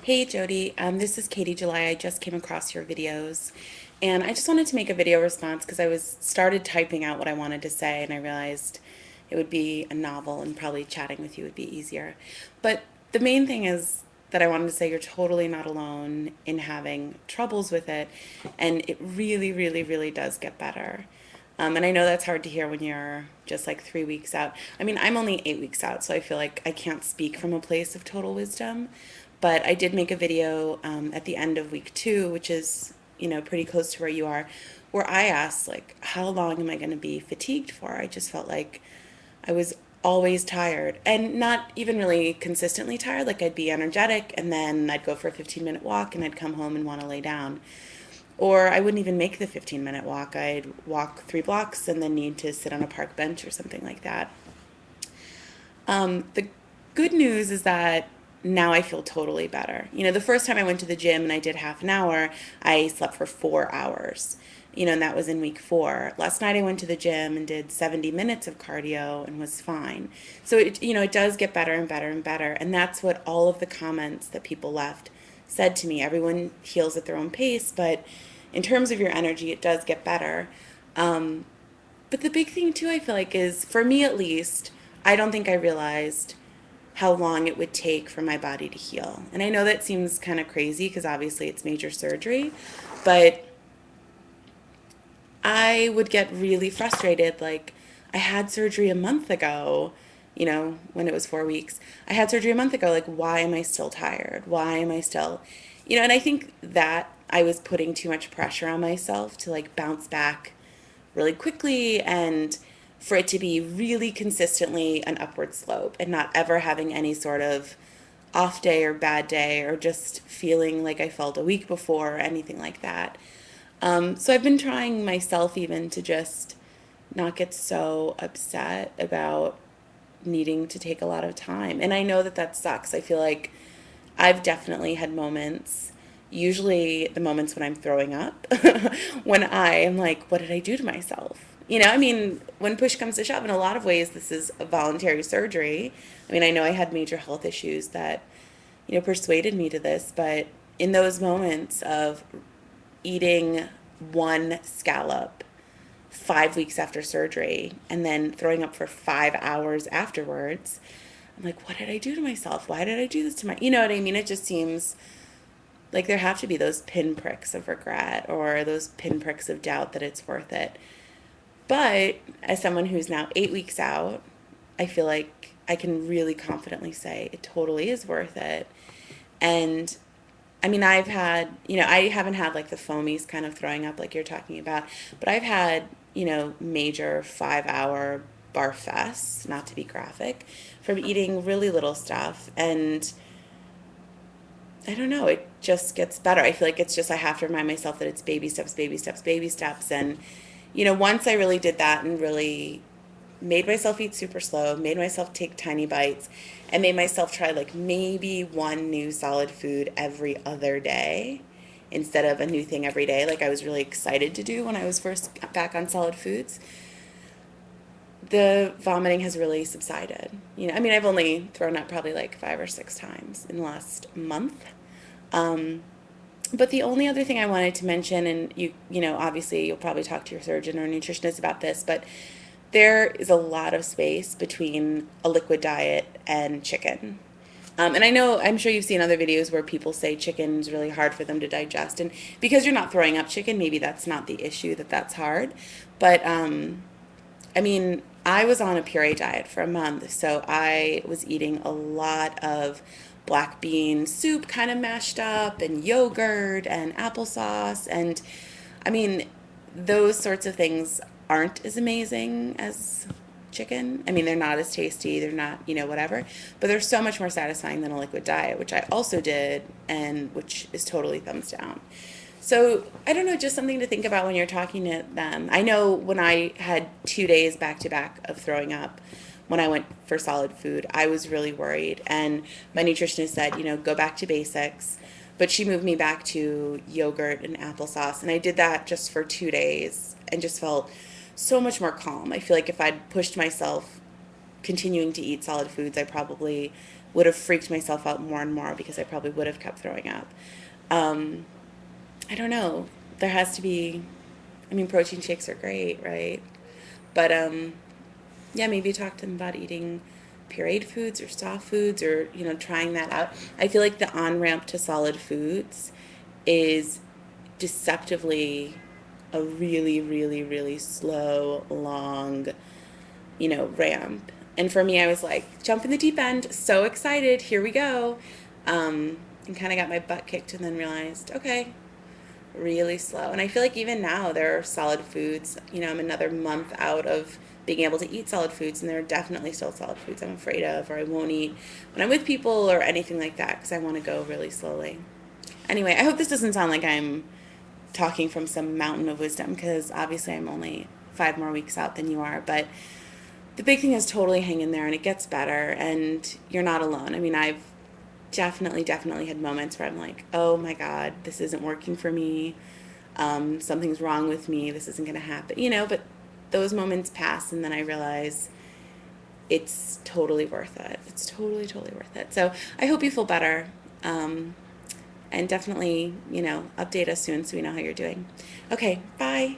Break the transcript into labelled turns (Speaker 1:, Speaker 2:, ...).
Speaker 1: Hey Jody, this is Katie July. I just came across your videos and I just wanted to make a video response because I was started typing out what I wanted to say and I realized it would be a novel and probably chatting with you would be easier. But the main thing is that I wanted to say you're totally not alone in having troubles with it, and it really, really, really does get better. And I know that's hard to hear when you're just like 3 weeks out. I mean, I'm only 8 weeks out, so I feel like I can't speak from a place of total wisdom. But I did make a video at the end of week 2, which is, pretty close to where you are, where I asked, like, how long am I going to be fatigued for? I just felt like I was always tired and not even really consistently tired. Like, I'd be energetic and then I'd go for a 15-minute walk and I'd come home and want to lay down. Or I wouldn't even make the 15-minute walk. I'd walk 3 blocks and then need to sit on a park bench or something like that. The good news is that now I feel totally better. The first time I went to the gym and I did half an hour, I slept for 4 hours. And that was in week 4. Last night I went to the gym and did 70 minutes of cardio and was fine. So it does get better and better and better. And that's what all of the comments that people left said to me. Everyone heals at their own pace, but in terms of your energy, it does get better. But the big thing too, I feel like, is for me at least, I don't think I realized how long it would take for my body to heal. And I know that seems kind of crazy because obviously it's major surgery, but I would get really frustrated. Like, I had surgery a month ago, when it was 4 weeks. I had surgery a month ago. Like, why am I still tired? Why am I still, and I think that I was putting too much pressure on myself to like bounce back really quickly and for it to be really consistently an upward slope and not ever having any sort of off day or bad day or just feeling like I felt a week before or anything like that. So I've been trying myself even to just not get so upset about needing to take a lot of time. And I know that that sucks. I feel like I've definitely had moments, usually the moments when I'm throwing up, when I am like, what did I do to myself? I mean, when push comes to shove, in a lot of ways, this is a voluntary surgery. I mean, I know I had major health issues that, persuaded me to this, but in those moments of eating one scallop 5 weeks after surgery and then throwing up for 5 hours afterwards, I'm like, what did I do to myself? Why did I do this to my, you know what I mean? It just seems like there have to be those pinpricks of regret or those pinpricks of doubt that it's worth it. But as someone who's now 8 weeks out, I feel like I can really confidently say it totally is worth it. And I mean, I've had, I haven't had like the foamies kind of throwing up like you're talking about, but I've had, major 5 hour barf fests, not to be graphic, from eating really little stuff. And I don't know, it just gets better. I feel like it's just, I have to remind myself that it's baby steps, baby steps, baby steps. And, once I really did that and really made myself eat super slow, made myself take tiny bites, and made myself try like maybe one new solid food every other day instead of a new thing every day, like I was really excited to do when I was first back on solid foods, the vomiting has really subsided. I mean, I've only thrown up probably like 5 or 6 times in the last month. Um, but the only other thing I wanted to mention, and obviously you'll probably talk to your surgeon or nutritionist about this, but there is a lot of space between a liquid diet and chicken. And I know, I'm sure you've seen other videos where people say chicken is really hard for them to digest. And because you're not throwing up chicken, maybe that's not the issue, that's hard. But I mean, I was on a puree diet for a month, so I was eating a lot of black bean soup kind of mashed up and yogurt and applesauce. And I mean, those sorts of things aren't as amazing as chicken. I mean, they're not as tasty, they're not, whatever, but they're so much more satisfying than a liquid diet, which I also did and which is totally thumbs down. So I don't know, just something to think about when you're talking to them. I know when I had 2 days back to back of throwing up, when I went for solid food, I was really worried. And my nutritionist said, go back to basics. But she moved me back to yogurt and applesauce. And I did that just for 2 days and just felt so much more calm. I feel like if I'd pushed myself continuing to eat solid foods, I probably would have freaked myself out more and more because I probably would have kept throwing up. Um, I don't know. There has to be, I mean, protein shakes are great, right? But yeah, maybe talk to them about eating pureed foods or soft foods or, trying that out. I feel like the on ramp to solid foods is deceptively a really, really, really slow, long, ramp. And for me, I was like, jump in the deep end, so excited, here we go. And kind of got my butt kicked and then realized, okay, really slow. And I feel like even now there are solid foods. I'm another month out of being able to eat solid foods, and there are definitely still solid foods I'm afraid of or I won't eat when I'm with people or anything like that because I want to go really slowly. Anyway, I hope this doesn't sound like I'm talking from some mountain of wisdom because obviously I'm only 5 more weeks out than you are, but the big thing is totally hang in there and it gets better and you're not alone. I mean, I've definitely had moments where I'm like, oh my God, this isn't working for me. Something's wrong with me. This isn't going to happen, but those moments pass and then I realize it's totally worth it. It's totally, totally worth it. So I hope you feel better. And definitely, update us soon so we know how you're doing. Okay, bye.